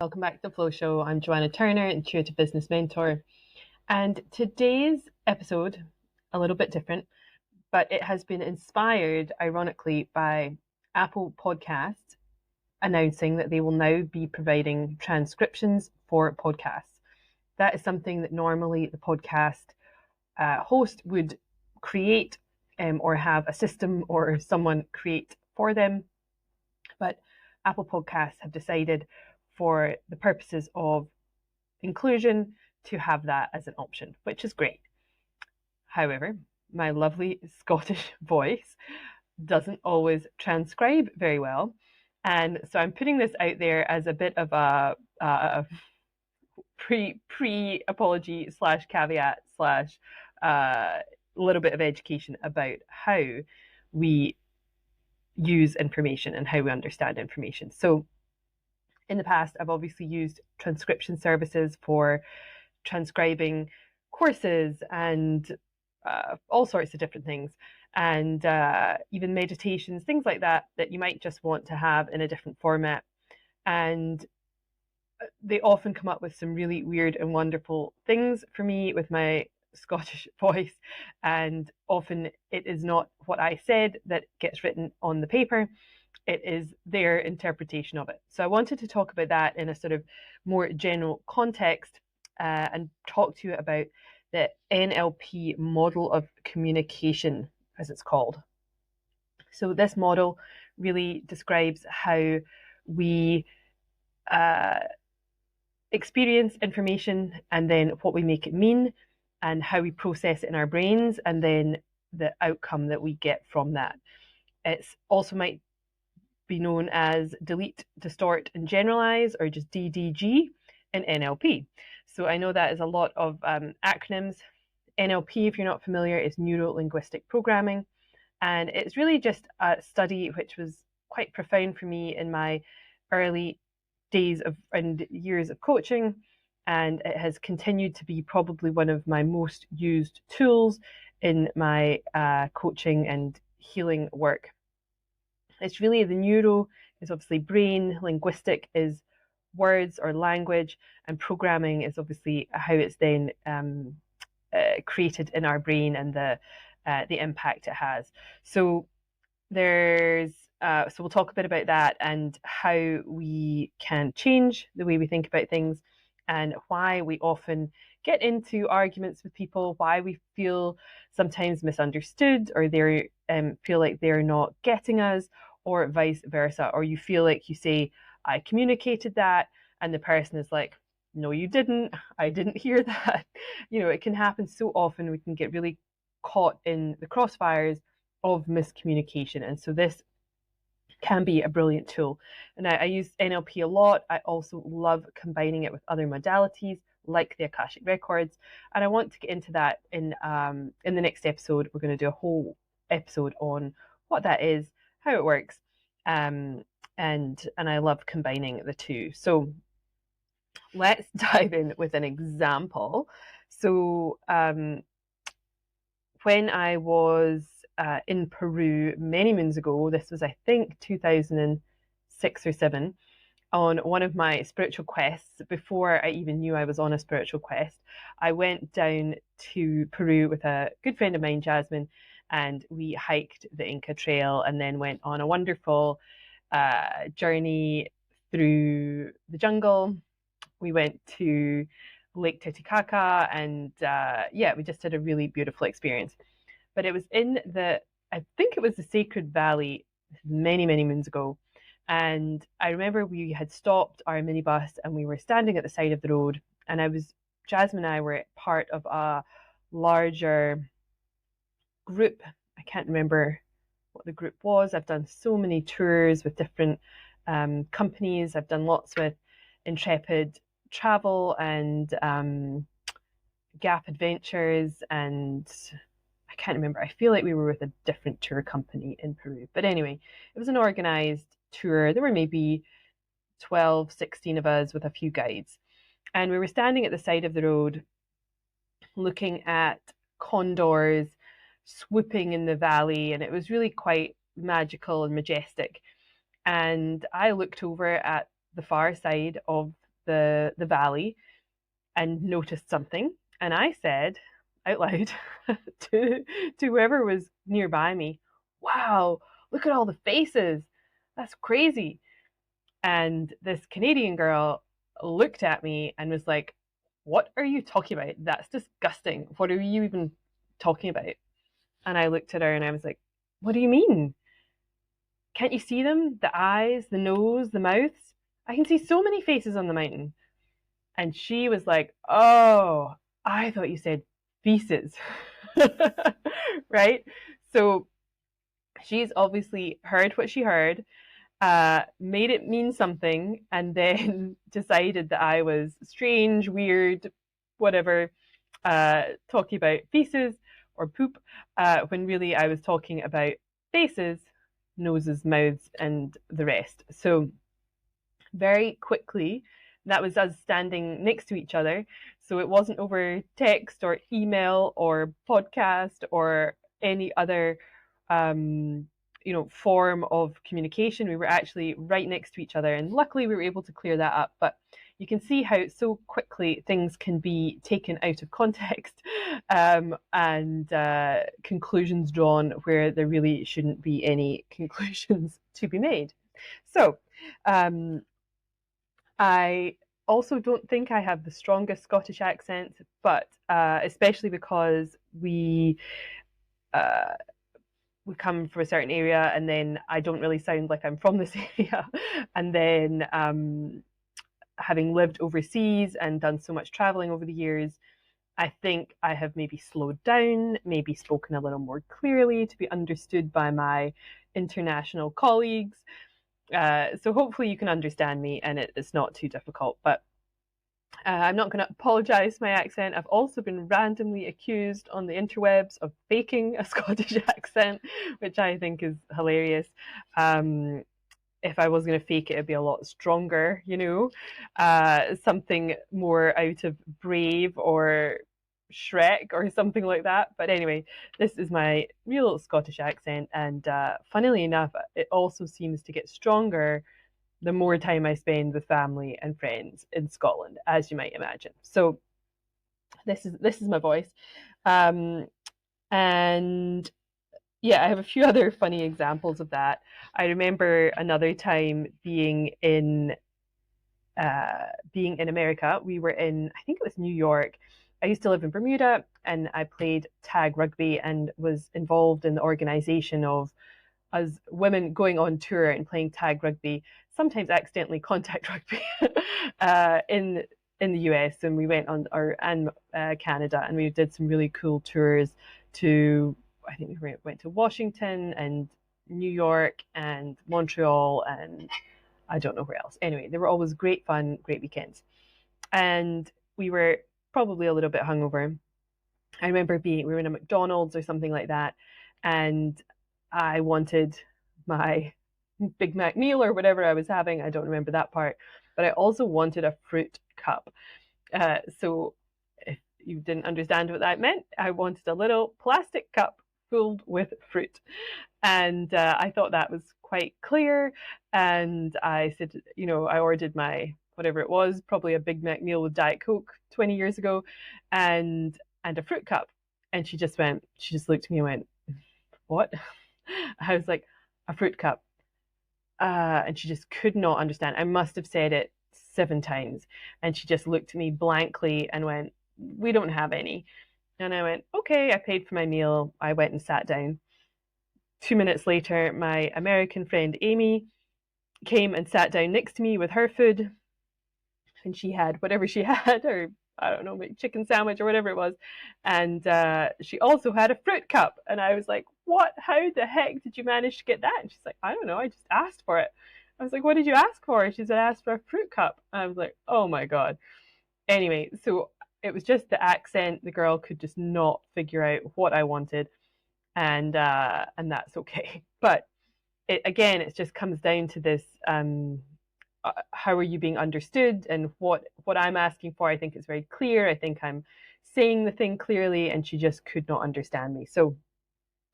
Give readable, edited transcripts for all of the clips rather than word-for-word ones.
Welcome back to the Flow Show. I'm Joanna Turner, Intuitive Business Mentor. And today's episode, a little bit different, but it has been inspired, ironically, by Apple Podcasts announcing that they will now be providing transcriptions for podcasts. That is something that normally the podcast host would create or have a system or someone create for them. But Apple Podcasts have decided, for the purposes of inclusion, to have that as an option, which is great. However, my lovely Scottish voice doesn't always transcribe very well. And so I'm putting this out there as a bit of a pre-apology slash caveat slash little bit of education about how we use information and how we understand information. So in the past, I've obviously used transcription services for transcribing courses and all sorts of different things, and even meditations, things like that, that you might just want to have in a different format. And they often come up with some really weird and wonderful things for me with my Scottish voice, and often it is not what I said that gets written on the paper. It is their interpretation of it. So I wanted to talk about that in a sort of more general context and talk to you about the NLP Model of Communication, as it's called. So this model really describes how we experience information and then what we make it mean and how we process it in our brains and then the outcome that we get from that. It's also might be known as delete, distort, and generalize, or just DDG in NLP. So I know that is a lot of acronyms. NLP, if you're not familiar, is neuro-linguistic programming. And it's really just a study which was quite profound for me in my early days of and years of coaching. And it has continued to be probably one of my most used tools in my coaching and healing work. It's really the neuro is obviously brain, linguistic is words or language, and programming is obviously how it's then created in our brain and the impact it has. So there's so we'll talk a bit about that and how we can change the way we think about things and why we often get into arguments with people, why we feel sometimes misunderstood or they feel like they're not getting us, or vice versa, or you feel like you say, I communicated that, and the person is like, no, you didn't, I didn't hear that. It can happen so often. We can get really caught in the crossfires of miscommunication. And so this can be a brilliant tool. And I use NLP a lot. I also love combining it with other modalities like the Akashic Records. And I want to get into that in the next episode. We're going to do a whole episode on what that is, how it works, and I love combining the two. So let's dive in with an example. So when I was in Peru many moons ago, this was I think 2006 or 7, on one of my spiritual quests, before I even knew I was on a spiritual quest, I went down to Peru with a good friend of mine, Jasmine, and we hiked the Inca Trail and then went on a wonderful journey through the jungle. We went to Lake Titicaca and we just had a really beautiful experience. But it was I think it was the Sacred Valley many, many moons ago. And I remember we had stopped our minibus and we were standing at the side of the road. And Jasmine and I were part of a larger group. I can't remember what the group was. I've done so many tours with different companies. I've done lots with Intrepid Travel and Gap Adventures, and I can't remember. I feel like we were with a different tour company in Peru. But anyway, it was an organized tour. There were maybe 12, 16 of us with a few guides. And we were standing at the side of the road looking at condors swooping in the valley, and it was really quite magical and majestic. And I looked over at the far side of the valley and noticed something. And I said out loud to whoever was nearby me, "Wow, look at all the faces. That's crazy." And this Canadian girl looked at me and was like, "What are you talking about? That's disgusting. What are you even talking about?" And I looked at her and I was like, "What do you mean? Can't you see them? The eyes, the nose, the mouths? I can see so many faces on the mountain." And she was like, "Oh, I thought you said feces." Right? So she's obviously heard what she heard, made it mean something, and then decided that I was strange, weird, whatever, talking about feces or poop, when really I was talking about faces, noses, mouths, and the rest. So very quickly, that was us standing next to each other. So it wasn't over text or email or podcast or any other form of communication. We were actually right next to each other, and luckily we were able to clear that up. But you can see how so quickly things can be taken out of context, and conclusions drawn where there really shouldn't be any conclusions to be made. So I also don't think I have the strongest Scottish accent, but especially because we come from a certain area, and then I don't really sound like I'm from this area. And then having lived overseas and done so much traveling over the years, I think I have maybe slowed down, maybe spoken a little more clearly to be understood by my international colleagues. So hopefully you can understand me and it's not too difficult. But I'm not going to apologise for my accent. I've also been randomly accused on the interwebs of faking a Scottish accent, which I think is hilarious. If I was going to fake it, it'd be a lot stronger, something more out of Brave or Shrek or something like that. But anyway, this is my real Scottish accent, and funnily enough, it also seems to get stronger the more time I spend with family and friends in Scotland, as you might imagine. So this is my voice, and yeah, I have a few other funny examples of that. I remember another time being in America. We were in, I think it was New York. I used to live in Bermuda, and I played tag rugby and was involved in the organization of us women going on tour and playing tag rugby, sometimes accidentally contact rugby, in the US. And we went on Canada, and we did some really cool tours to, I think we went to Washington and New York and Montreal, and I don't know where else. Anyway, they were always great fun, great weekends. And we were probably a little bit hungover. I remember we were in a McDonald's or something like that, and I wanted my Big Mac meal or whatever I was having. I don't remember that part, but I also wanted a fruit cup. So if you didn't understand what that meant, I wanted a little plastic cup filled with fruit. And I thought that was quite clear. And I said, I ordered my, whatever it was, probably a Big Mac meal with Diet Coke 20 years ago, and a fruit cup. And she just looked at me and went, "What?" I was like, "A fruit cup." And she just could not understand. I must have said it 7 times. And she just looked at me blankly and went, "We don't have any." And I went, "Okay." I paid for my meal. I went and sat down. 2 minutes later, my American friend Amy came and sat down next to me with her food. And she had whatever she had, or I don't know, chicken sandwich or whatever it was. And she also had a fruit cup. And I was like, "What? How the heck did you manage to get that?" And she's like, "I don't know. I just asked for it." I was like, "What did you ask for?" She said, "I asked for a fruit cup." And I was like, "Oh my God." Anyway, so it was just the accent. The girl could just not figure out what I wanted. And that's okay. But it just comes down to this, how are you being understood, and what I'm asking for. I think is very clear. I think I'm saying the thing clearly, and she just could not understand me. So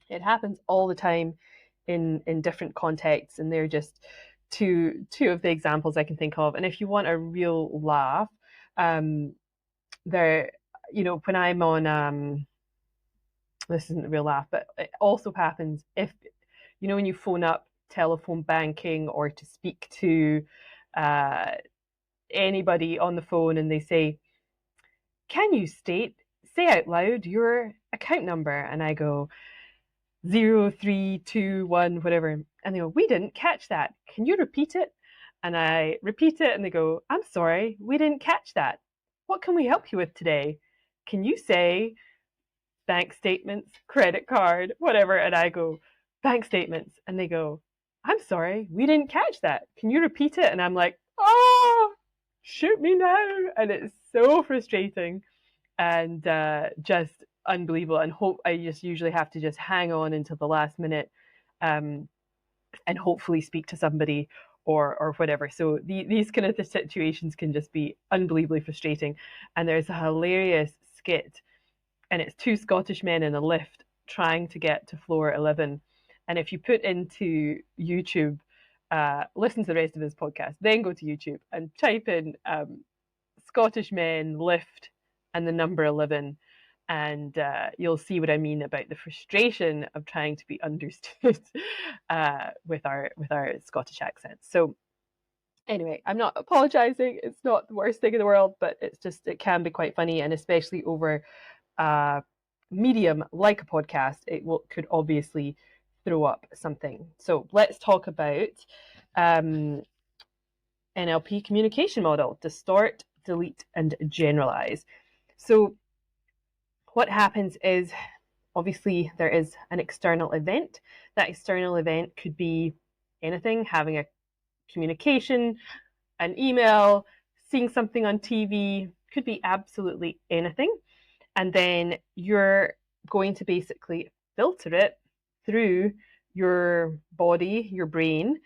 it happens all the time in different contexts, and they're just two of the examples I can think of. And if you want a real laugh, there, when I'm on, this isn't a real laugh, but it also happens if, when you phone up telephone banking or to speak to anybody on the phone and they say, can you say out loud your account number? And I go 0321, whatever. And they go, we didn't catch that. Can you repeat it? And I repeat it and they go, I'm sorry, we didn't catch that. What can we help you with today? Can you say bank statements, credit card, whatever? And I go, bank statements. And they go, I'm sorry, we didn't catch that. Can you repeat it? And I'm like, oh, shoot me now. And it's so frustrating and just unbelievable. And I just usually have to just hang on until the last minute and hopefully speak to somebody or whatever. So these kind of situations can just be unbelievably frustrating. And there's a hilarious skit, and it's two Scottish men in a lift trying to get to floor 11. And if you put into YouTube, listen to the rest of this podcast, then go to YouTube and type in Scottish men lift and the number 11, and you'll see what I mean about the frustration of trying to be understood with our Scottish accents. So anyway, I'm not apologizing. It's not the worst thing in the world, but it can be quite funny, and especially over a medium like a podcast, could obviously throw up something. So let's talk about NLP communication model: distort, delete, and generalize. So what happens is, obviously, there is an external event. That external event could be anything: having a communication, an email, seeing something on TV, could be absolutely anything. And then you're going to basically filter it through your body, your brain,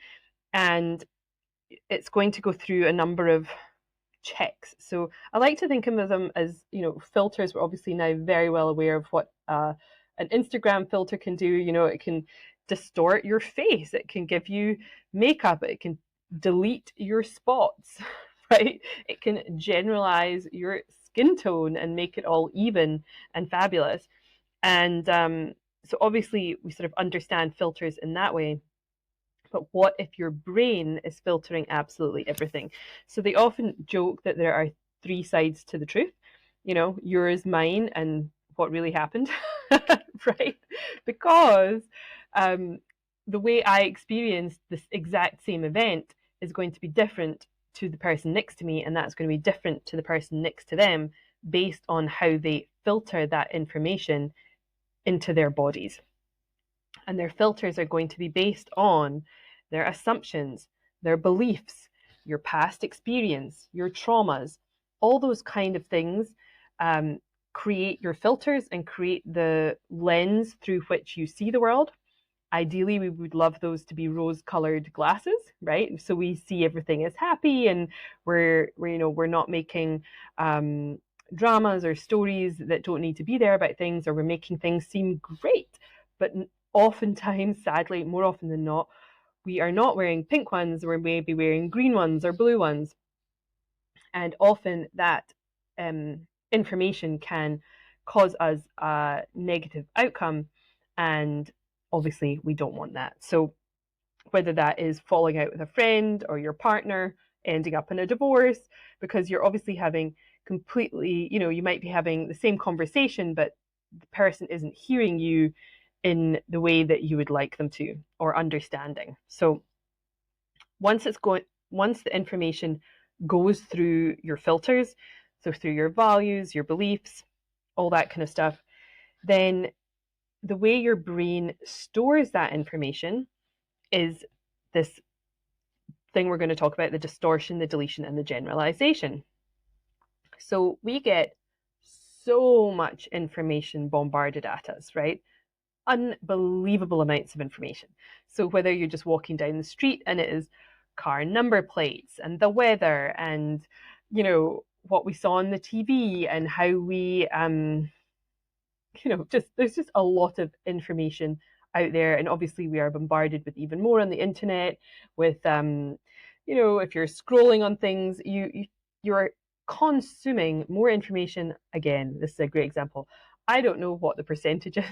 and it's going to go through a number of checks. So I like to think of them as, filters. We're obviously now very well aware of what an Instagram filter can do. It can distort your face. It can give you makeup. It can delete your spots, right? It can generalize your skin tone and make it all even and fabulous. And so obviously we sort of understand filters in that way. But what if your brain is filtering absolutely everything? So they often joke that there are three sides to the truth, yours, mine, and what really happened, right? Because the way I experienced this exact same event is going to be different to the person next to me, and that's going to be different to the person next to them based on how they filter that information into their bodies. And their filters are going to be based on their assumptions, their beliefs, your past experience, your traumas, all those kind of things create your filters and create the lens through which you see the world. Ideally, we would love those to be rose-colored glasses, right? So we see everything as happy, and we're not making dramas or stories that don't need to be there about things, or we're making things seem great. But oftentimes, sadly, more often than not, we are not wearing pink ones. We're maybe wearing green ones or blue ones. And often that information can cause us a negative outcome. And obviously, we don't want that. So whether that is falling out with a friend or your partner, ending up in a divorce, because you're obviously having completely, you might be having the same conversation, but the person isn't hearing you in the way that you would like them to, or understanding. So once the information goes through your filters, so through your values, your beliefs, all that kind of stuff, then the way your brain stores that information is this thing we're going to talk about: the distortion, the deletion, and the generalization. So we get so much information bombarded at us, right? Unbelievable amounts of information. So whether you're just walking down the street and it is car number plates and the weather and, what we saw on the TV and how we, there's just a lot of information out there. And obviously we are bombarded with even more on the internet with, you know, if you're scrolling on things, you're consuming more information. Again, this is a great example. I don't know what the percentage is.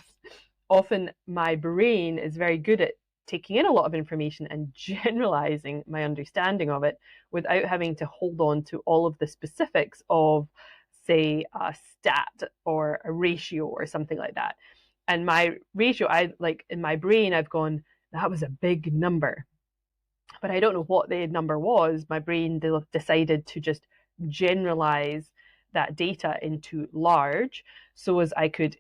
Often my brain is very good at taking in a lot of information and generalizing my understanding of it without having to hold on to all of the specifics of, say, a stat or a ratio or something like that. And my ratio, I like in my brain, I've gone, that was a big number. But I don't know what the number was. My brain decided to just generalize that data into large so as I could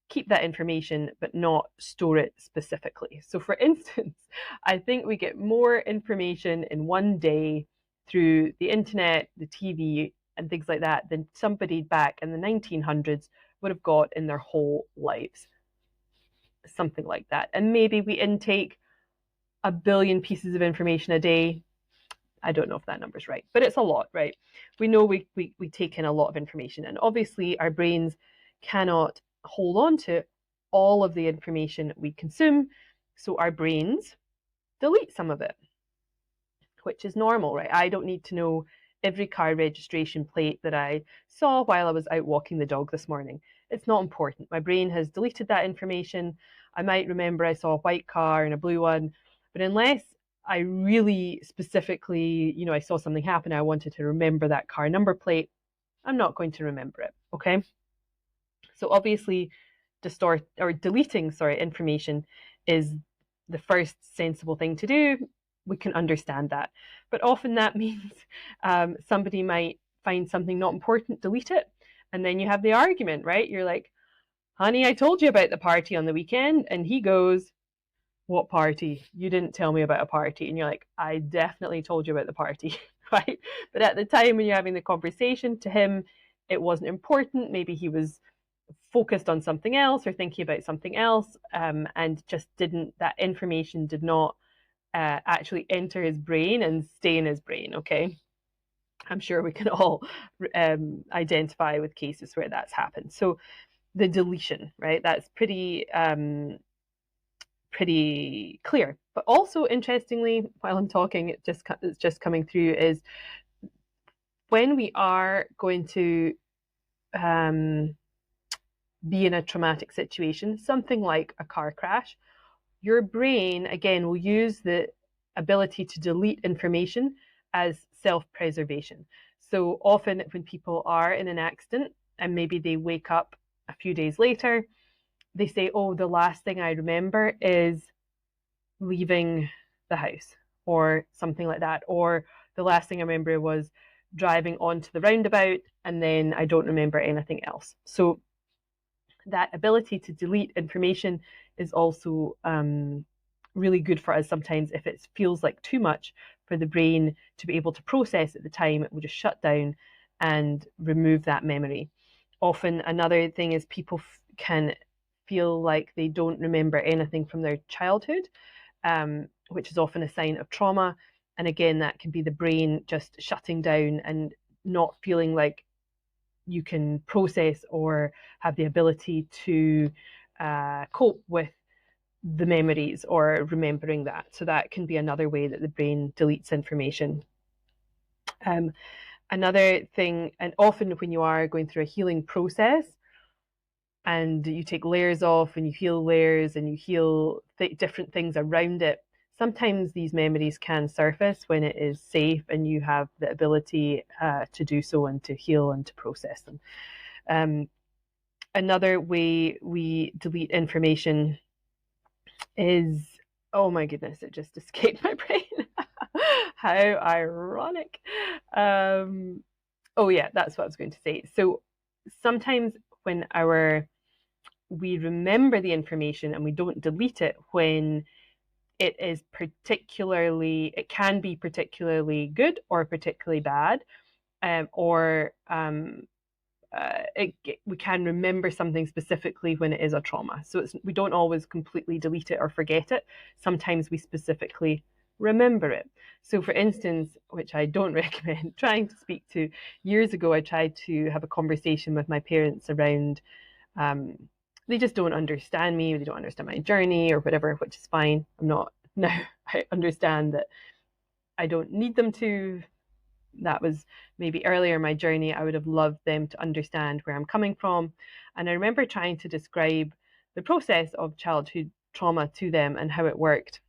keep that information but not store it specifically. So for instance, I think we get more information in one day through the internet, the TV, and things like that than somebody back in the 1900s would have got in their whole lives. Something like that. And maybe we intake 1 billion pieces of information a day. I don't know if that number's right, but it's a lot, right? We know we take in a lot of information, and obviously our brains cannot hold on to all of the information we consume, so our brains delete some of it, which is normal, right? I don't need to know every car registration plate that I saw while I was out walking the dog this morning. It's not important. My brain has deleted that information. I might remember I saw a white car and a blue one, but unless I really specifically, you know, I saw something happen, I wanted to remember that car number plate, I'm not going to remember it, okay? So obviously deleting information is the first sensible thing to do. We can understand that. But often that means somebody might find something not important, delete it, and then you have the argument, right? You're like, honey, I told you about the party on the weekend, and he goes, what party? You didn't tell me about a party. And you're like, I definitely told you about the party, right? But at the time when you're having the conversation, to him, it wasn't important. Maybe he was focused on something else or thinking about something else, and just that information did not actually enter his brain and stay in his brain, okay? I'm sure we can all identify with cases where that's happened. So the deletion, right? That's pretty clear. But also, interestingly, while I'm talking, it's just coming through, is when we are going to be in a traumatic situation, something like a car crash, your brain, again, will use the ability to delete information as self-preservation. So often when people are in an accident and maybe they wake up a few days later, they say, oh, the last thing I remember is leaving the house or something like that. Or the last thing I remember was driving onto the roundabout, and then I don't remember anything else. So that ability to delete information is also really good for us sometimes. If it feels like too much for the brain to be able to process at the time, it will just shut down and remove that memory. Often another thing is people can feel like they don't remember anything from their childhood, which is often a sign of trauma. And again, that can be the brain just shutting down and not feeling like you can process or have the ability to cope with the memories or remembering that. So that can be another way that the brain deletes information. Another thing, and often when you are going through a healing process and you take layers off and you heal layers and you heal different things around it, sometimes these memories can surface when it is safe and you have the ability to do so and to heal and to process them. Another way we delete information is, oh my goodness, it just escaped my brain. How ironic. Oh yeah, that's what I was going to say. So sometimes when we remember the information and we don't delete it when it can be particularly good or particularly bad, we can remember something specifically when it is a trauma. So we don't always completely delete it or forget it. Sometimes we specifically remember it. So for instance, which I don't recommend trying to speak to, years ago I tried to have a conversation with my parents around they just don't understand me, or they don't understand my journey or whatever, which is fine. I'm not now. I understand that I don't need them to. That was maybe earlier in my journey. I would have loved them to understand where I'm coming from. And I remember trying to describe the process of childhood trauma to them and how it worked,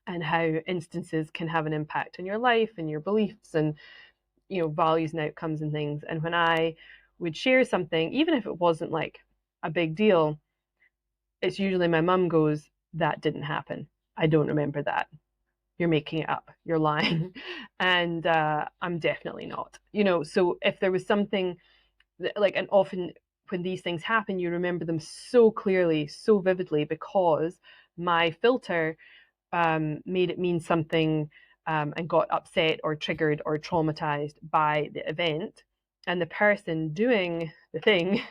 and how instances can have an impact on your life and your beliefs and, you know, values and outcomes and things. And when I would share something, even if it wasn't like a big deal, it's usually my mum goes, "That didn't happen. I don't remember that. You're making it up. You're lying." And I'm definitely not. You know, so if there was something that, like, and often when these things happen, you remember them so clearly, so vividly, because my filter made it mean something, and got upset or triggered or traumatized by the event. And the person doing the thing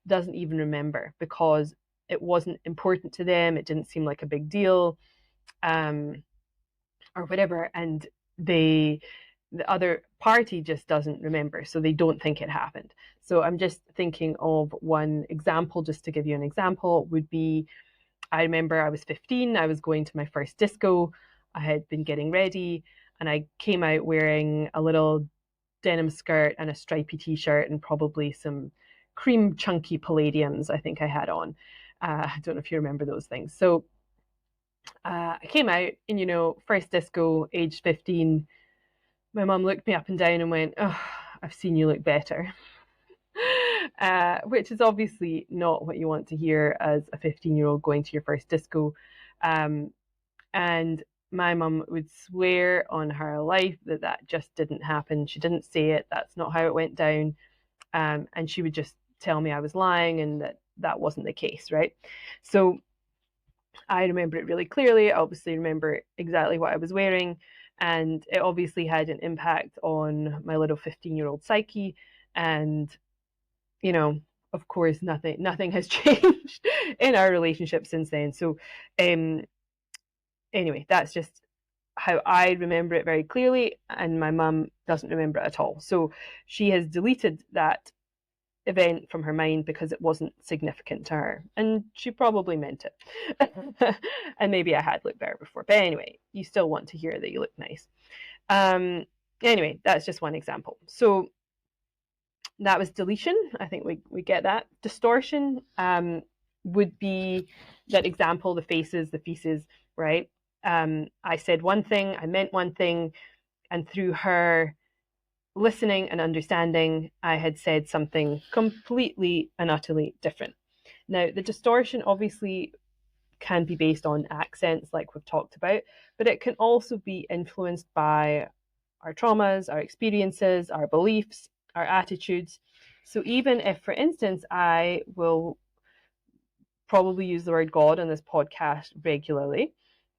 doesn't even remember because it wasn't important to them. It didn't seem like a big deal, or whatever. And the other party just doesn't remember, so they don't think it happened. So I'm just thinking of one example, just to give you an example, would be, I remember I was 15, I was going to my first disco, I had been getting ready, and I came out wearing a little denim skirt and a stripy t-shirt and probably some cream chunky palladiums I think I had on. I don't know if you remember those things. So I came out, and, you know, first disco, aged 15, my mum looked me up and down and went, "Oh, I've seen you look better." Which is obviously not what you want to hear as a 15-year-old going to your first disco. And my mum would swear on her life that that just didn't happen. She didn't say it. That's not how it went down. And she would just tell me I was lying and that that wasn't the case, right? So I remember it really clearly. I obviously remember exactly what I was wearing, and it obviously had an impact on my little 15-year-old psyche. And, you know, of course, nothing has changed in our relationship since then. So anyway, that's just how I remember it very clearly, and my mum doesn't remember it at all. So she has deleted that event from her mind because it wasn't significant to her, and she probably meant it. And maybe I had looked better before, but anyway, you still want to hear that you look nice. Anyway, that's just one example. So that was deletion. I think we get that. Distortion would be that example, the faces, the feces, right? I said one thing, I meant one thing, and through her listening and understanding, I had said something completely and utterly different. Now, the distortion obviously can be based on accents, like we've talked about, but it can also be influenced by our traumas, our experiences, our beliefs, our attitudes. So even if, for instance, I will probably use the word God on this podcast regularly,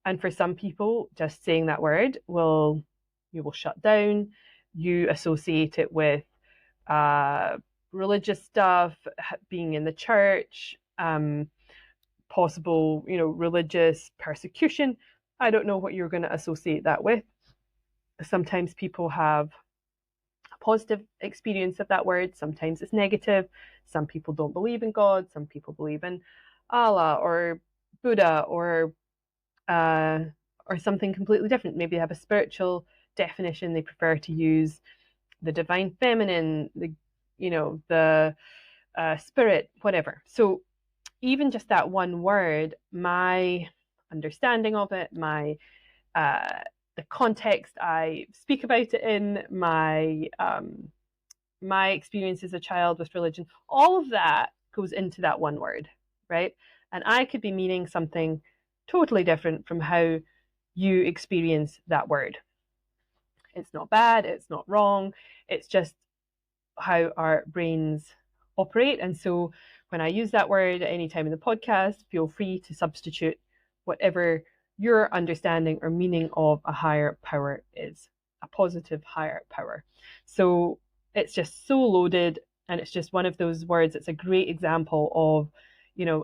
and for some people, just saying that word you will shut down. You associate it with religious stuff, being in the church, possible, you know, religious persecution. I don't know what you're going to associate that with. Sometimes people have a positive experience of that word. Sometimes it's negative. Some people don't believe in God. Some people believe in Allah or Buddha or something completely different. Maybe they have a spiritual definition. They prefer to use the divine feminine, the spirit, whatever. So even just that one word, my understanding of it, the context I speak about it in, my experience as a child with religion, all of that goes into that one word, right? And I could be meaning something totally different from how you experience that word. It's not bad, it's not wrong, it's just how our brains operate. And so when I use that word at any time in the podcast, feel free to substitute whatever your understanding or meaning of a higher power is, a positive higher power. So it's just so loaded, and it's just one of those words. It's a great example of,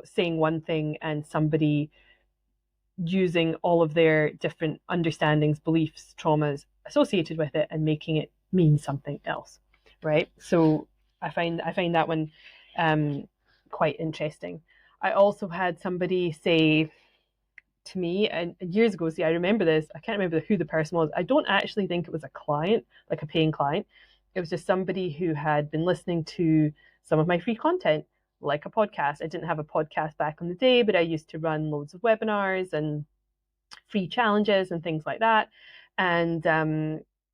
saying one thing and somebody using all of their different understandings, beliefs, traumas associated with it and making it mean something else, right? So I find that one quite interesting. I also had somebody say to me, and years ago, see, I remember this, I can't remember who the person was. I don't actually think it was a client, like a paying client. It was just somebody who had been listening to some of my free content, like a podcast. I didn't have a podcast back in the day, but I used to run loads of webinars and free challenges and things like that. And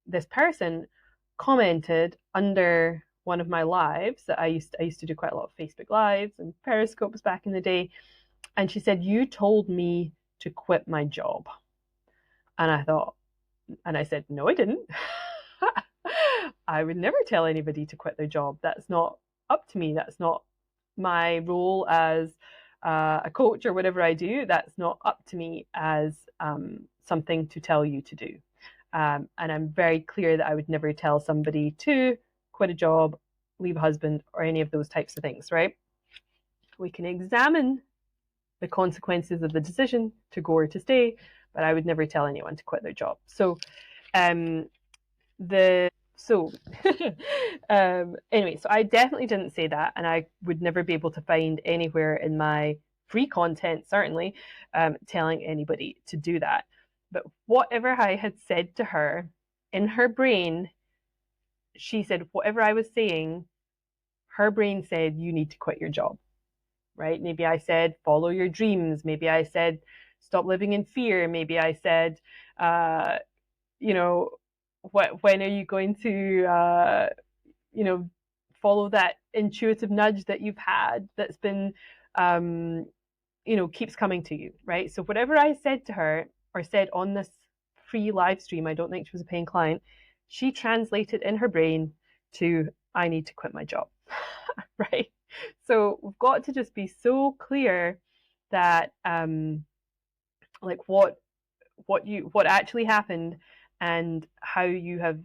this person commented under one of my lives that I used to do quite a lot of Facebook lives and Periscopes back in the day. And she said, "You told me to quit my job." And I thought, and I said, "No, I didn't." I would never tell anybody to quit their job. That's not up to me. That's not my role as a coach or whatever I do. That's not up to me as something to tell you to do. And I'm very clear that I would never tell somebody to quit a job, leave a husband, or any of those types of things, right? We can examine the consequences of the decision to go or to stay, but I would never tell anyone to quit their job. So anyway, so I definitely didn't say that, and I would never be able to find anywhere in my free content, certainly, telling anybody to do that. But whatever I had said to her, in her brain, she said whatever I was saying, her brain said, you need to quit your job, right? Maybe I said, follow your dreams. Maybe I said, stop living in fear. Maybe I said, when are you going to, follow that intuitive nudge that you've had that's been, keeps coming to you, right? So whatever I said to her or said on this free live stream, I don't think she was a paying client, she translated in her brain to, I need to quit my job, right? So we've got to just be so clear that, what actually happened and how you have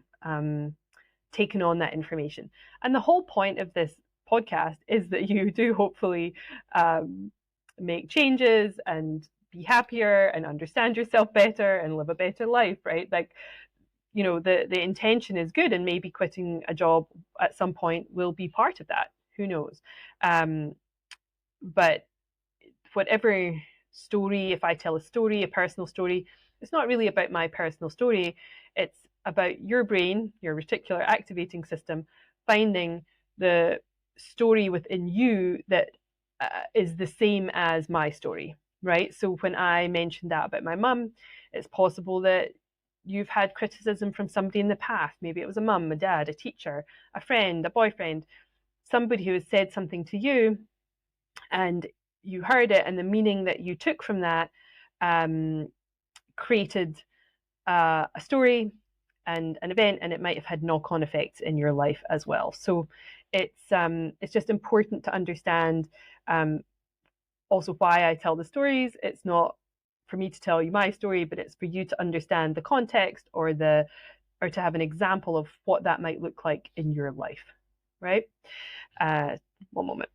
taken on that information. And the whole point of this podcast is that you do hopefully make changes and be happier and understand yourself better and live a better life, right? Like, the intention is good, and maybe quitting a job at some point will be part of that. Who knows? But whatever story, if I tell a story, a personal story, it's not really about my personal story. It's about your brain, your reticular activating system, finding the story within you that is the same as my story, right? So when I mentioned that about my mum, it's possible that you've had criticism from somebody in the past. Maybe it was a mum, a dad, a teacher, a friend, a boyfriend, somebody who has said something to you, and you heard it, and the meaning that you took from that created a story and an event, and it might have had knock-on effects in your life as well. So it's just important to understand also why I tell the stories. It's not for me to tell you my story, but it's for you to understand the context or to have an example of what that might look like in your life, right? One moment.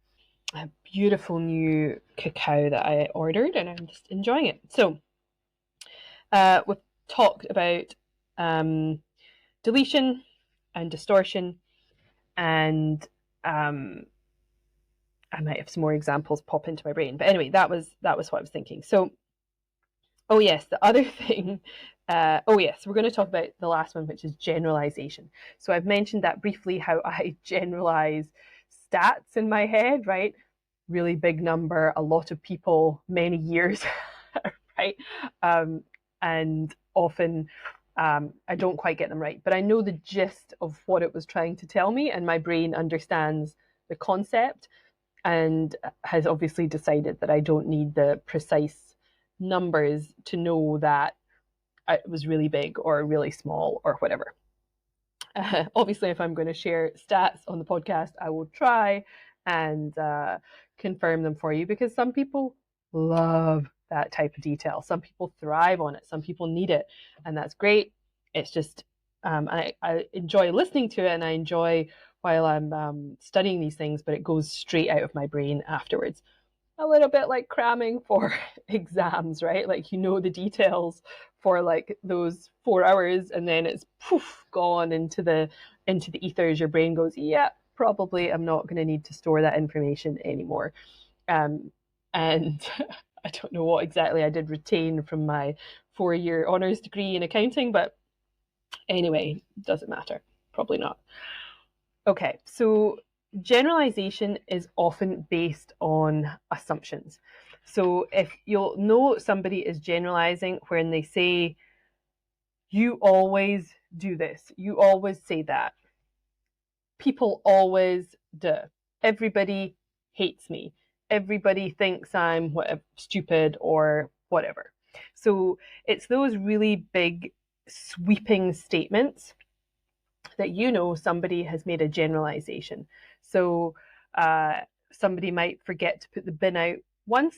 A beautiful new cacao that I ordered, and I'm just enjoying it. So we've talked about deletion and distortion, and I might have some more examples pop into my brain, but anyway, that was what I was thinking. So, oh yes, the other thing. We're going to talk about the last one, which is generalization. So I've mentioned that briefly, how I generalize stats in my head, right? Really big number, a lot of people, many years, right? And often I don't quite get them right, but I know the gist of what it was trying to tell me, and my brain understands the concept and has obviously decided that I don't need the precise numbers to know that it was really big or really small or whatever. Obviously, if I'm going to share stats on the podcast, I will try and confirm them for you, because some people love that type of detail. Some people thrive on it. Some people need it, and that's great. It's just I enjoy listening to it, and I enjoy while I'm studying these things, but it goes straight out of my brain afterwards. A little bit like cramming for exams, right? Like, the details for like those 4 hours, and then it's poof, gone into the ethers. Your brain goes, yeah, probably I'm not going to need to store that information anymore. And I don't know what exactly I did retain from my 4-year honours degree in accounting, but anyway, doesn't matter. Probably not. Okay, so generalization is often based on assumptions. So if you'll know somebody is generalizing when they say, you always do this, you always say that, people always do, everybody hates me, everybody thinks I'm whatever, stupid or whatever. So it's those really big sweeping statements that somebody has made a generalization. So somebody might forget to put the bin out once,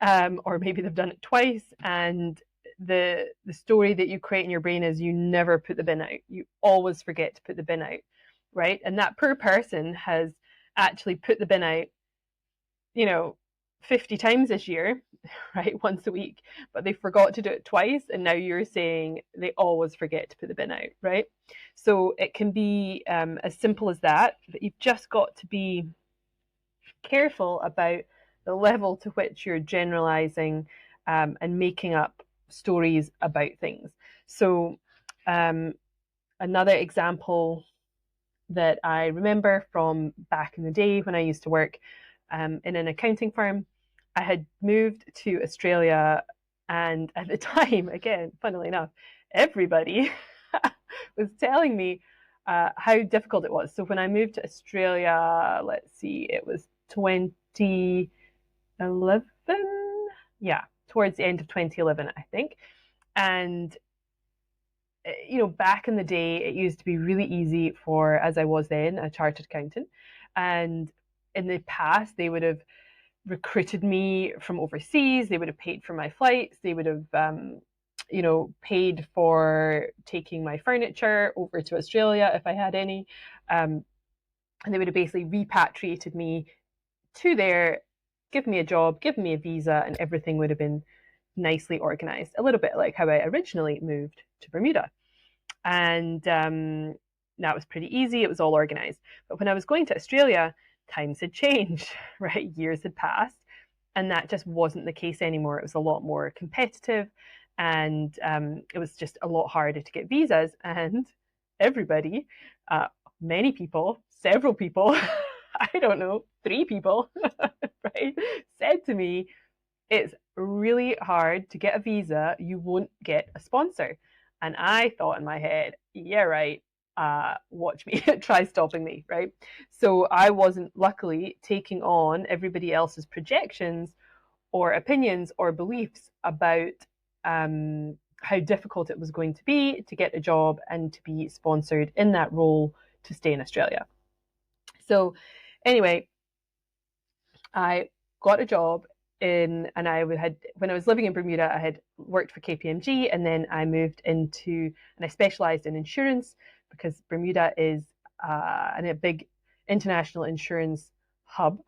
or maybe they've done it twice, and the story that you create in your brain is you never put the bin out. You always forget to put the bin out, right? And that poor person has actually put the bin out, 50 times this year, right? Once a week, but they forgot to do it twice. And now you're saying they always forget to put the bin out, right? So it can be as simple as that, but you've just got to be careful about the level to which you're generalizing and making up stories about things. So another example that I remember from back in the day when I used to work in an accounting firm, I had moved to Australia, and at the time, again, funnily enough, everybody was telling me how difficult it was. So when I moved to Australia, let's see, it was 2011, yeah, towards the end of 2011, I think. And back in the day, it used to be really easy for, as I was then, a chartered accountant. And in the past, they would have recruited me from overseas. They would have paid for my flights. They would have, paid for taking my furniture over to Australia if I had any. And they would have basically repatriated me to there, given me a job, given me a visa, and everything would have been nicely organized. A little bit like how I originally moved to Bermuda. And that was pretty easy. It was all organized. But when I was going to Australia, times had changed, right? Years had passed, and that just wasn't the case anymore. It was a lot more competitive, and it was just a lot harder to get visas. And everybody, many people, several people, I don't know, 3 people, right, said to me, it's really hard to get a visa. You won't get a sponsor. And I thought in my head, yeah, right, watch me, try stopping me, right? So I wasn't luckily taking on everybody else's projections or opinions or beliefs about how difficult it was going to be to get a job and to be sponsored in that role to stay in Australia. So anyway, I got a job when I was living in Bermuda, I had worked for KPMG, and then I moved and I specialized in insurance because Bermuda is a big international insurance hub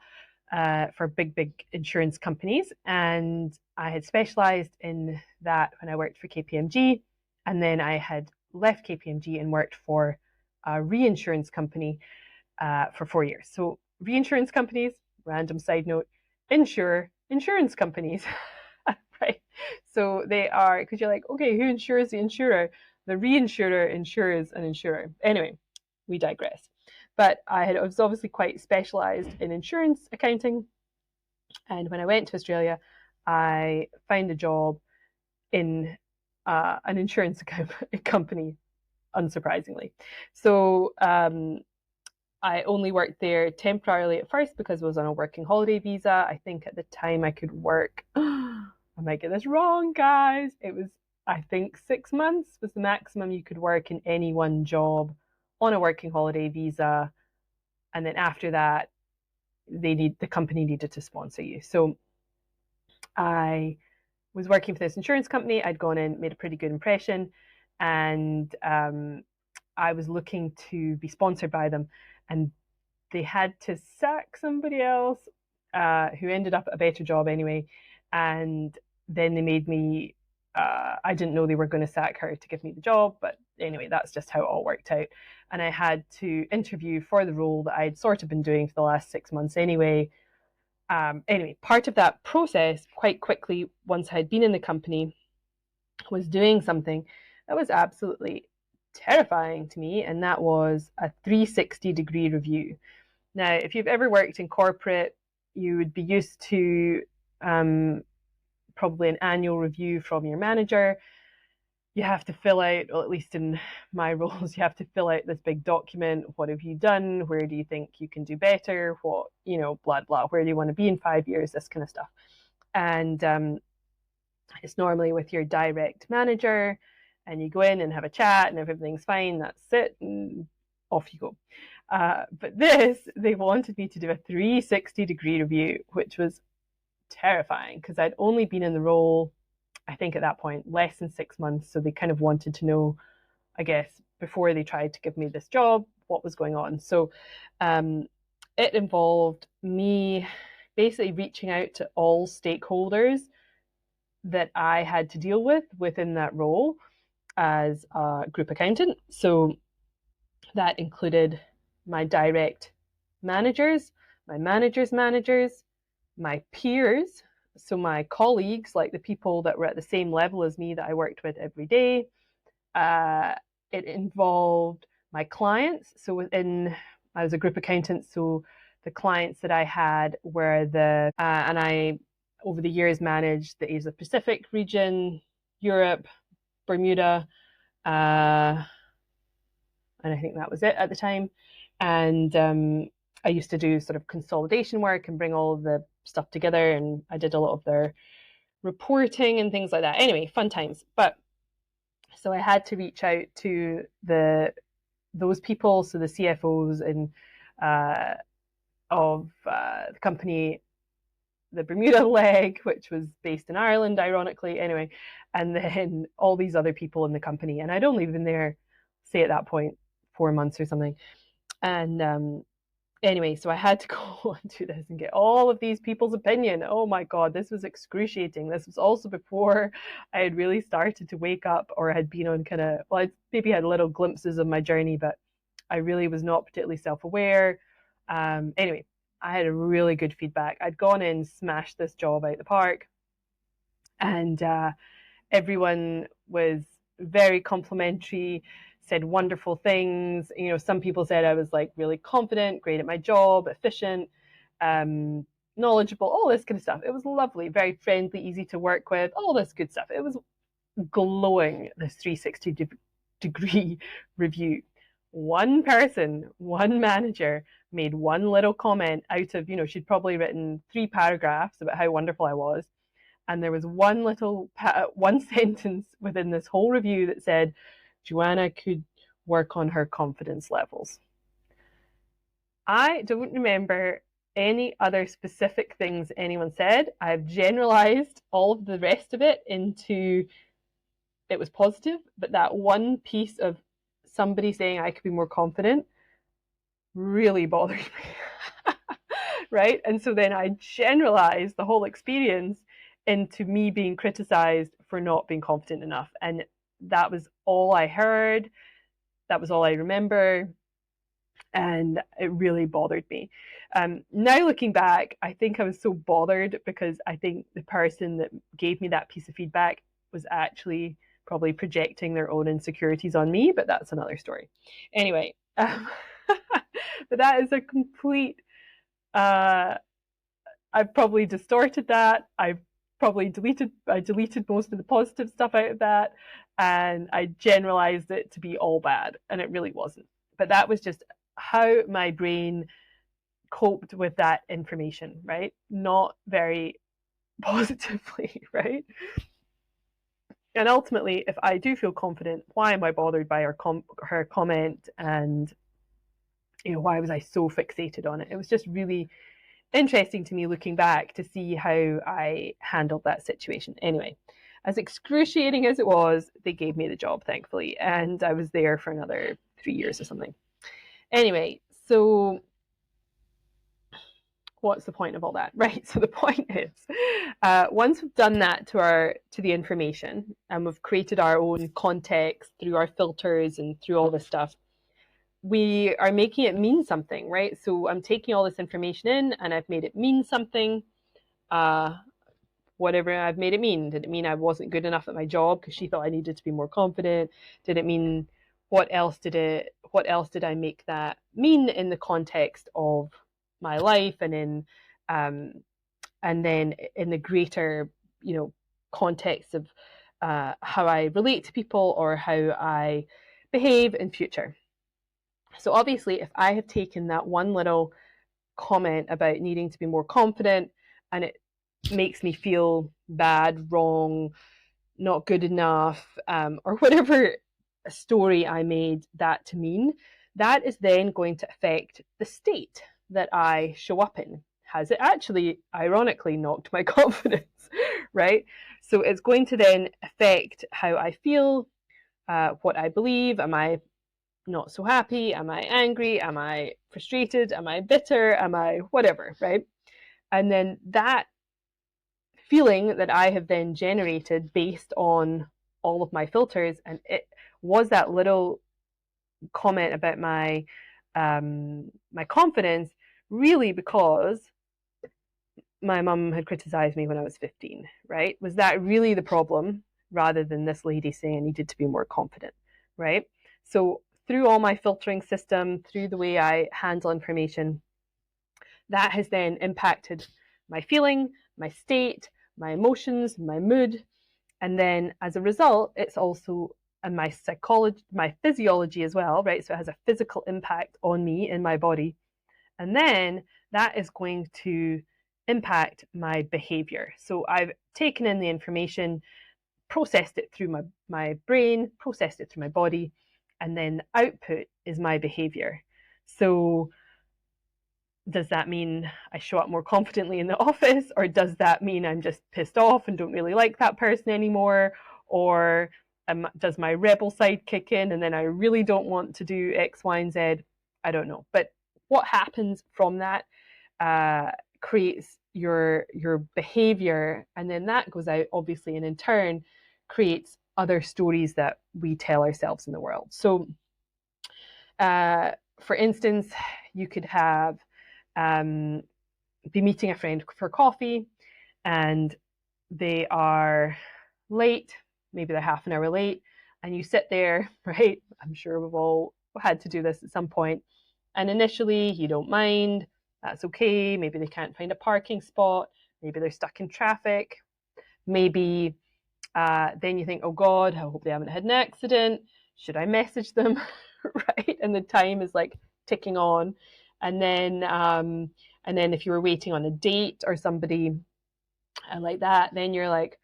for big insurance companies. And I had specialized in that when I worked for KPMG. And then I had left KPMG and worked for a reinsurance company for 4 years. So reinsurance companies, random side note, insurance companies, right? So they are, because you're like, okay, who insures the insurer? The reinsurer insures an insurer. Anyway, we digress. But I was obviously quite specialized in insurance accounting. And when I went to Australia, I found a job in an insurance company, unsurprisingly. So I only worked there temporarily at first because I was on a working holiday visa. I think at the time I could work, I might get this wrong, guys. It was, I think, 6 months was the maximum you could work in any one job on a working holiday visa. And then after that, the company needed to sponsor you. So I was working for this insurance company. I'd gone in, made a pretty good impression, and I was looking to be sponsored by them. And they had to sack somebody else who ended up at a better job anyway. And then they made me, I didn't know they were going to sack her to give me the job. But anyway, that's just how it all worked out. And I had to interview for the role that I'd sort of been doing for the last 6 months anyway. Anyway, part of that process, quite quickly, once I had been in the company, was doing something that was absolutely terrifying to me, and that was a 360-degree review. Now, if you've ever worked in corporate, you would be used to probably an annual review from your manager. You have to fill out, or at least in my roles, you have to fill out this big document. What have you done? Where do you think you can do better? What, blah, blah. Where do you want to be in 5 years? This kind of stuff. And it's normally with your direct manager, and you go in and have a chat, and if everything's fine, that's it, and off you go. But they wanted me to do a 360-degree review, which was terrifying because I'd only been in the role, I think at that point, less than 6 months. So they kind of wanted to know, I guess, before they tried to give me this job, what was going on. So it involved me basically reaching out to all stakeholders that I had to deal with within that role as a group accountant. So that included my direct managers, my managers' managers, my peers, so my colleagues, like the people that were at the same level as me that I worked with every day. It involved my clients. So I was a group accountant, so the clients that I had were and I, over the years, managed the Asia Pacific region, Europe, Bermuda, and I think that was it at the time. And I used to do sort of consolidation work and bring all of the stuff together, and I did a lot of their reporting and things like that. Anyway, fun times. But so I had to reach out to those people, so the CFOs of the company, the Bermuda leg, which was based in Ireland, ironically, anyway, and then all these other people in the company. And I'd only been there, say at that point, 4 months or something. And anyway, so I had to go and do this and get all of these people's opinion. Oh my God, this was excruciating. This was also before I had really started to wake up, or had been on I maybe had little glimpses of my journey, but I really was not particularly self-aware. Anyway, I had a really good feedback. I'd gone in, smashed this job out the park, and everyone was very complimentary, said wonderful things. Some people said I was like really confident, great at my job, efficient, knowledgeable, all this kind of stuff. It was lovely, very friendly, easy to work with, all this good stuff. It was glowing, this 360-degree review. One person, one manager made one little comment out of, she'd probably written 3 paragraphs about how wonderful I was. And there was one sentence within this whole review that said, Joanna could work on her confidence levels. I don't remember any other specific things anyone said. I've generalized all of the rest of it into it was positive, but that one piece of somebody saying I could be more confident really bothered me. Right? And so then I generalized the whole experience into me being criticized for not being confident enough. And that was all I heard. That was all I remember. And it really bothered me. Now looking back, I think I was so bothered because I think the person that gave me that piece of feedback was actually probably projecting their own insecurities on me, but that's another story. Anyway, but that is a complete, I've probably distorted that. I deleted most of the positive stuff out of that, and I generalized it to be all bad, and it really wasn't. But that was just how my brain coped with that information, right? Not very positively, right? And ultimately, if I do feel confident, why am I bothered by her comment? And why was I so fixated on it? It was just really interesting to me looking back to see how I handled that situation. Anyway, as excruciating as it was, they gave me the job, thankfully, and I was there for another 3 years or something. Anyway, so what's the point of all that? Right, so the point is, once we've done that to the information, and we've created our own context through our filters and through all this stuff, we are making it mean something, right? So I'm taking all this information in and I've made it mean something. Whatever I've made it mean. Did it mean I wasn't good enough at my job because she thought I needed to be more confident? Did it mean what else did I make that mean in the context of my life and in and then in the greater, context of how I relate to people or how I behave in future. So obviously, if I have taken that one little comment about needing to be more confident and it makes me feel bad, wrong, not good enough, or whatever story I made that to mean, that is then going to affect the state that I show up in. Has it actually, ironically, knocked my confidence, right? So it's going to then affect how I feel, what I believe. Am I not so happy? Am I angry? Am I frustrated? Am I bitter? Am I whatever, right? And then that feeling that I have then generated based on all of my filters, and it was that little comment about my my confidence, really because my mum had criticized me when I was 15, right? Was that really the problem, rather than this lady saying I needed to be more confident, right? So through all my filtering system, through the way I handle information, that has then impacted my feeling, my state, my emotions, my mood. And then as a result, it's also in my psychology, my physiology as well, right? So it has a physical impact on me in my body. And then that is going to impact my behavior. So I've taken in the information, processed it through my brain, processed it through my body, and then the output is my behavior. So does that mean I show up more confidently in the office, or does that mean I'm just pissed off and don't really like that person anymore? Or does my rebel side kick in and then I really don't want to do X, Y, and Z? I don't know. But what happens from that creates your behavior, and then that goes out, obviously, and in turn creates other stories that we tell ourselves in the world. So, for instance, you could have be meeting a friend for coffee and they are late, maybe they're half an hour late, and you sit there, right? I'm sure we've all had to do this at some point. And initially you don't mind, that's okay. Maybe they can't find a parking spot, maybe they're stuck in traffic, maybe then you think, oh God, I hope they haven't had an accident. Should I message them? Right? And the time is like ticking on. And then if you were waiting on a date or somebody like that, then you're like,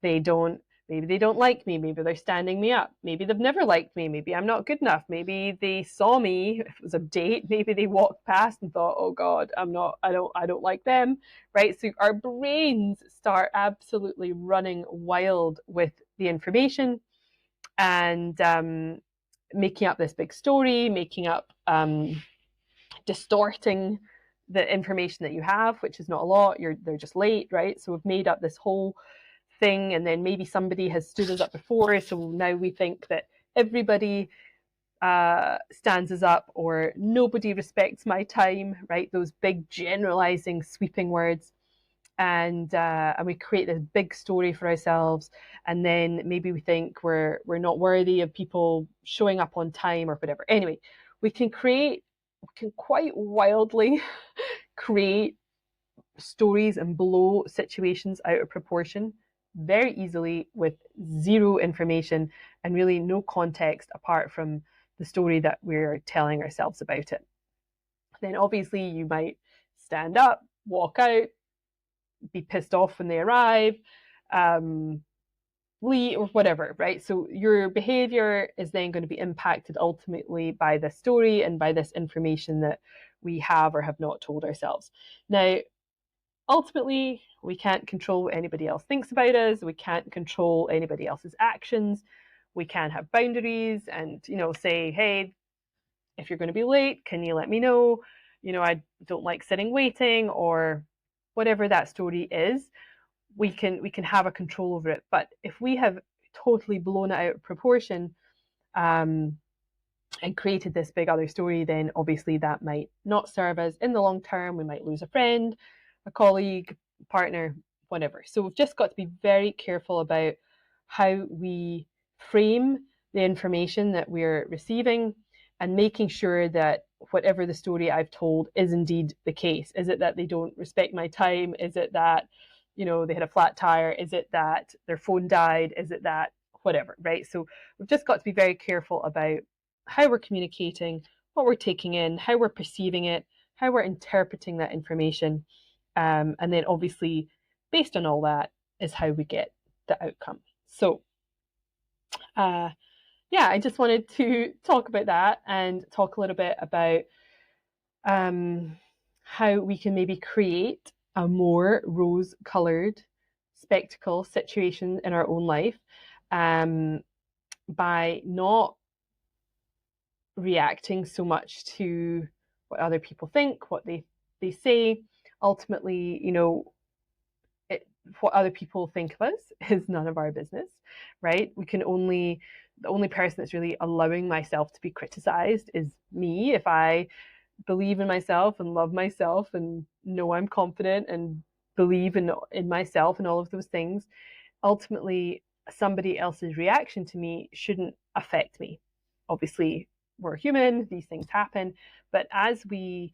maybe they don't like me, maybe they're standing me up, maybe they've never liked me, maybe I'm not good enough, maybe they saw me, if it was a date, maybe they walked past and thought, oh God, I don't like them, right? So our brains start absolutely running wild with the information and making up this big story, making up distorting the information that you have, which is not a lot. They're just late, right? So we've made up this whole thing, and then maybe somebody has stood us up before, so now we think that everybody stands us up, or nobody respects my time, right? Those big generalizing, sweeping words, and we create this big story for ourselves, and then maybe we think we're not worthy of people showing up on time or whatever. Anyway, we can quite wildly create stories and blow situations out of proportion very easily with zero information and really no context apart from the story that we're telling ourselves about it. Then obviously you might stand up, walk out, be pissed off when they arrive, leave or whatever, right? So your behavior is then going to be impacted ultimately by this story and by this information that we have or have not told ourselves. Now, ultimately, we can't control what anybody else thinks about us. We can't control anybody else's actions. We can have boundaries and, say, hey, if you're going to be late, can you let me know? I don't like sitting waiting, or whatever that story is. We can have a control over it. But if we have totally blown it out of proportion, and created this big other story, then obviously that might not serve us in the long term. We might lose a friend, a colleague, partner, whatever. So we've just got to be very careful about how we frame the information that we're receiving, and making sure that whatever the story I've told is indeed the case. Is it that they don't respect my time? Is it that, they had a flat tire? Is it that their phone died? Is it that whatever, right? So we've just got to be very careful about how we're communicating, what we're taking in, how we're perceiving it, how we're interpreting that information. And then obviously, based on all that, is how we get the outcome. So, yeah, I just wanted to talk about that and talk a little bit about how we can maybe create a more rose-colored spectacle situation in our own life by not reacting so much to what other people think, what they say. Ultimately, what other people think of us is none of our business, right? The only person that's really allowing myself to be criticized is me. If I believe in myself and love myself and know I'm confident and believe in myself and all of those things, ultimately somebody else's reaction to me shouldn't affect me. Obviously, we're human, these things happen, but as we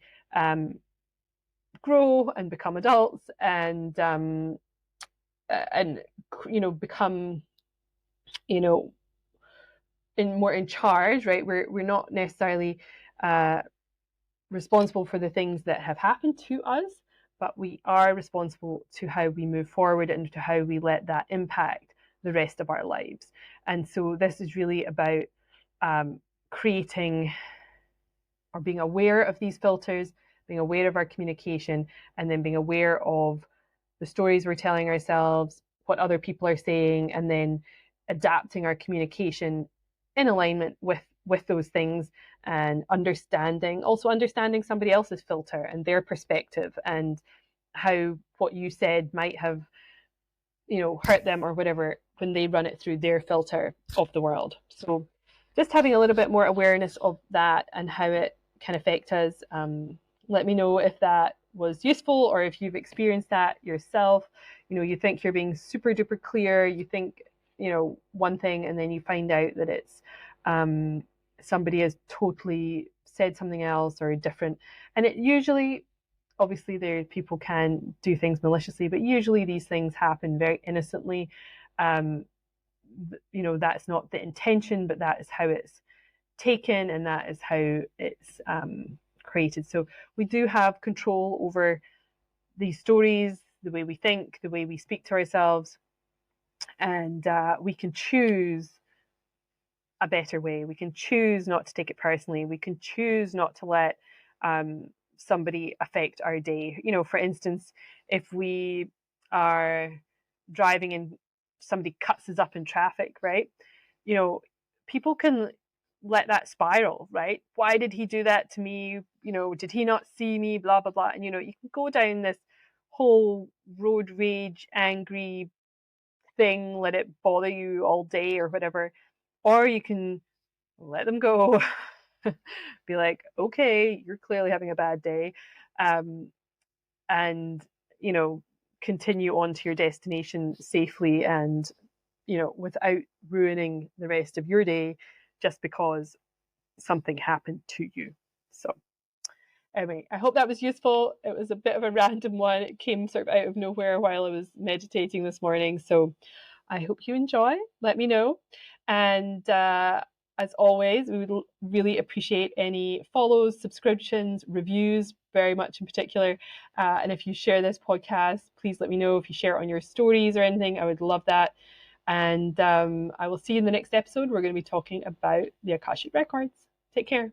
grow and become adults and become more in charge, right? We're not necessarily responsible for the things that have happened to us, but we are responsible to how we move forward and to how we let that impact the rest of our lives. And so this is really about creating or being aware of these filters, being aware of our communication, and then being aware of the stories we're telling ourselves, what other people are saying, and then adapting our communication in alignment with those things, and understanding somebody else's filter and their perspective, and how what you said might have hurt them or whatever when they run it through their filter of the world. So just having a little bit more awareness of that and how it can affect us. Let me know if that was useful, or if you've experienced that yourself. You think you're being super duper clear, you think one thing, and then you find out that it's somebody has totally said something else or different. And it usually, obviously, people can do things maliciously, but usually these things happen very innocently. That's not the intention, but that is how it's taken, and that is how it's created. So we do have control over these stories, the way we think, the way we speak to ourselves, and we can choose a better way. We can choose not to take it personally. We can choose not to let somebody affect our day. For instance, if we are driving and somebody cuts us up in traffic, right? People can let that spiral, right? Why did he do that to me? Did he not see me? Blah, blah, blah. And, you can go down this whole road rage, angry thing, let it bother you all day or whatever. Or you can let them go, be like, okay, you're clearly having a bad day. And, continue on to your destination safely and, without ruining the rest of your day just because something happened to you. So anyway, I hope that was useful. It was a bit of a random one. It came sort of out of nowhere while I was meditating this morning. So I hope you enjoy. Let me know. And as always, we would really appreciate any follows, subscriptions, reviews, very much in particular. And if you share this podcast, please let me know. If you share it on your stories or anything, I would love that. And I will see you in the next episode. We're going to be talking about the Akashic Records. Take care.